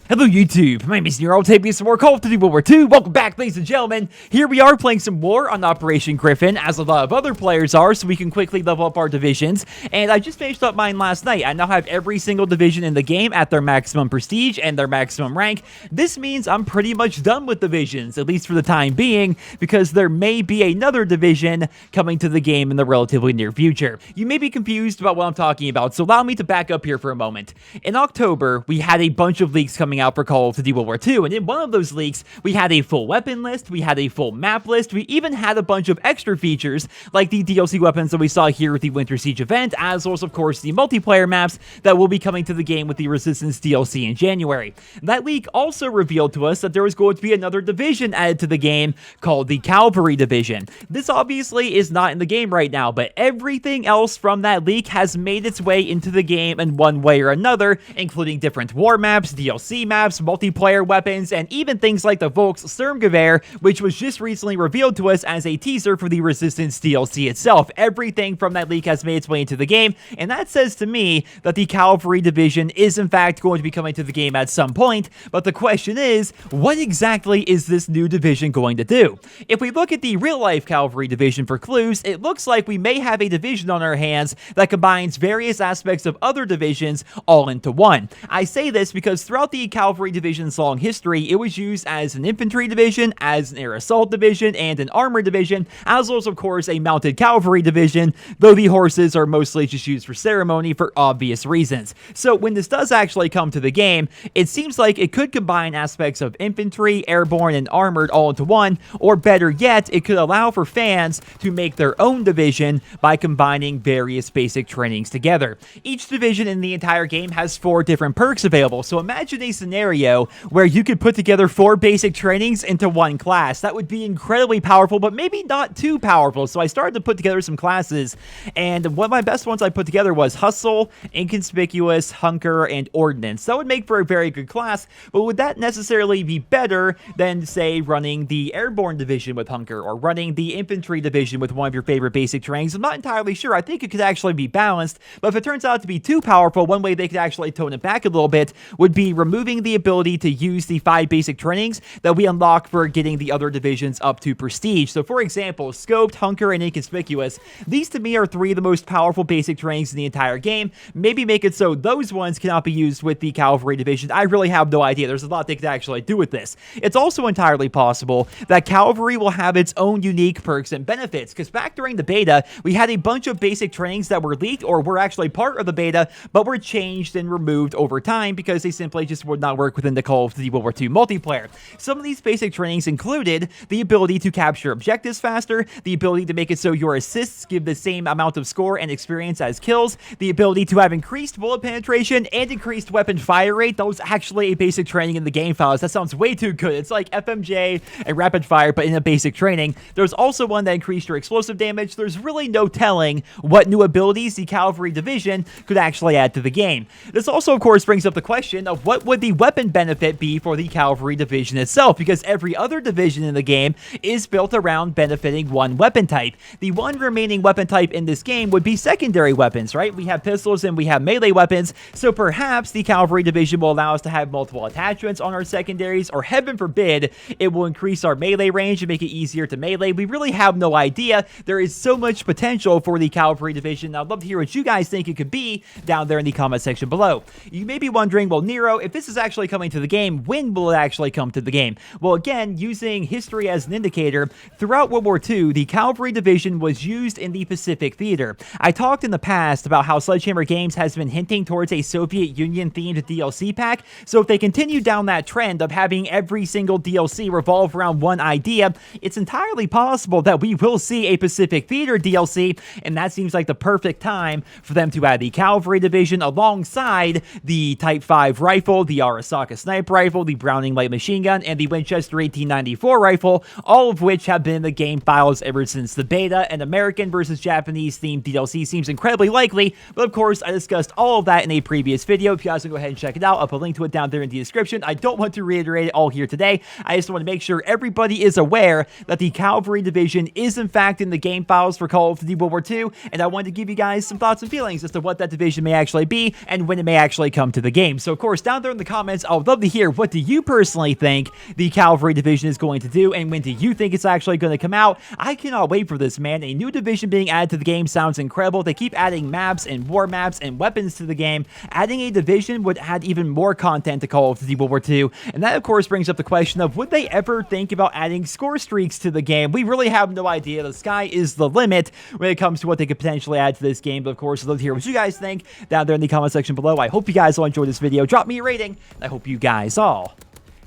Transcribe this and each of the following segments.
Hello YouTube, my name is Nero, taking some more Call of Duty World War II. Welcome back, ladies and gentlemen. Here we are playing some more on Operation Griffin, as a lot of other players are, so we can quickly level up our divisions. And I just finished up mine last night. I now have every single division in the game at their maximum prestige and their maximum rank. This means I'm pretty much done with divisions, at least for the time being, because there may be another division coming to the game in the relatively near future. You may be confused about what I'm talking about, so allow me to back up here for a moment. In October, we had a bunch of leaks coming out for Call of Duty World War II, and in one of those leaks, we had a full weapon list, we had a full map list, we even had a bunch of extra features, like the DLC weapons that we saw here with the Winter Siege event, as well as, of course, the multiplayer maps that will be coming to the game with the Resistance DLC in January. That leak also revealed to us that there was going to be another division added to the game called the Cavalry Division. This obviously is not in the game right now, but everything else from that leak has made its way into the game in one way or another, including different war maps, DLC maps, multiplayer weapons, and even things like the Volkssturmgewehr, which was just recently revealed to us as a teaser for the Resistance DLC itself. Everything from that leak has made its way into the game, and that says to me that the Cavalry Division is in fact going to be coming to the game at some point, but the question is, what exactly is this new division going to do? If we look at the real-life Cavalry Division for clues, it looks like we may have a division on our hands that combines various aspects of other divisions all into one. I say this because throughout the Cavalry Division's long history, it was used as an infantry division, as an air assault division, and an armored division, as well as, of course, a mounted cavalry division, though the horses are mostly just used for ceremony for obvious reasons. So when this does actually come to the game, it seems like it could combine aspects of infantry, airborne, and armored all into one, or better yet, it could allow for fans to make their own division by combining various basic trainings together. Each division in the entire game has 4 different perks available, so imagine a scenario where you could put together 4 basic trainings into one class. That would be incredibly powerful, but maybe not too powerful. So I started to put together some classes, and one of my best ones I put together was Hustle, Inconspicuous, Hunker, and Ordnance. That would make for a very good class, but would that necessarily be better than, say, running the Airborne Division with Hunker, or running the Infantry Division with one of your favorite basic trainings? I'm not entirely sure. I think it could actually be balanced, but if it turns out to be too powerful, one way they could actually tone it back a little bit would be removing the ability to use the 5 basic trainings that we unlock for getting the other divisions up to prestige. So for example, Scoped, Hunker, and Inconspicuous, these to me are 3 of the most powerful basic trainings in the entire game. Maybe make it so those ones cannot be used with the Cavalry Division. I really have no idea. There's a lot they could actually do with this. It's also entirely possible that Cavalry will have its own unique perks and benefits, because back during the beta, we had a bunch of basic trainings that were leaked or were actually part of the beta, but were changed and removed over time because they simply just would not work within the Call of Duty World War II multiplayer. Some of these basic trainings included the ability to capture objectives faster, the ability to make it so your assists give the same amount of score and experience as kills, the ability to have increased bullet penetration and increased weapon fire rate. That was actually a basic training in the game files. That sounds way too good. It's like FMJ and rapid fire, but in a basic training. There's also one that increased your explosive damage. There's really no telling what new abilities the Cavalry Division could actually add to the game. This also, of course, brings up the question of what would the weapon benefit be for the Cavalry Division itself, because every other division in the game is built around benefiting one weapon type. The one remaining weapon type in this game would be secondary weapons, right? We have pistols and we have melee weapons, so perhaps the Cavalry Division will allow us to have multiple attachments on our secondaries, or heaven forbid, it will increase our melee range and make it easier to melee. We really have no idea. There is so much potential for the Cavalry Division. I'd love to hear what you guys think it could be down there in the comment section below. You may be wondering, well, Nero, if this is actually coming to the game, when will it actually come to the game? Well, again, using history as an indicator, throughout World War II, the Cavalry Division was used in the Pacific Theater. I talked in the past about how Sledgehammer Games has been hinting towards a Soviet Union-themed DLC pack, so if they continue down that trend of having every single DLC revolve around one idea, it's entirely possible that we will see a Pacific Theater DLC, and that seems like the perfect time for them to add the Cavalry Division alongside the Type 5 rifle, the Arisaka sniper rifle, the Browning light machine gun, and the Winchester 1894 rifle, all of which have been in the game files ever since the beta. An American versus Japanese themed DLC seems incredibly likely, but of course I discussed all of that in a previous video. If you guys want to go ahead and check it out, I'll put a link to it down there in the description. I don't want to reiterate it all here today. I just want to make sure everybody is aware that the Cavalry Division is in fact in the game files for Call of Duty World War II, and I wanted to give you guys some thoughts and feelings as to what that division may actually be and when it may actually come to the game. So of course, down there in the comments, I would love to hear, what do you personally think the Cavalry Division is going to do, and when do you think it's actually going to come out? I cannot wait for this, man. A new division being added to the game sounds incredible. They keep adding maps and war maps and weapons to the game. Adding a division would add even more content to Call of Duty World War II, and that of course brings up the question of, would they ever think about adding score streaks to the game? We really have no idea. The sky is the limit when it comes to what they could potentially add to this game, but of course I'd love to hear what you guys think down there in the comment section below. I hope you guys all enjoyed this video. Drop me a rating, and I hope you guys all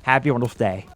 have a wonderful day.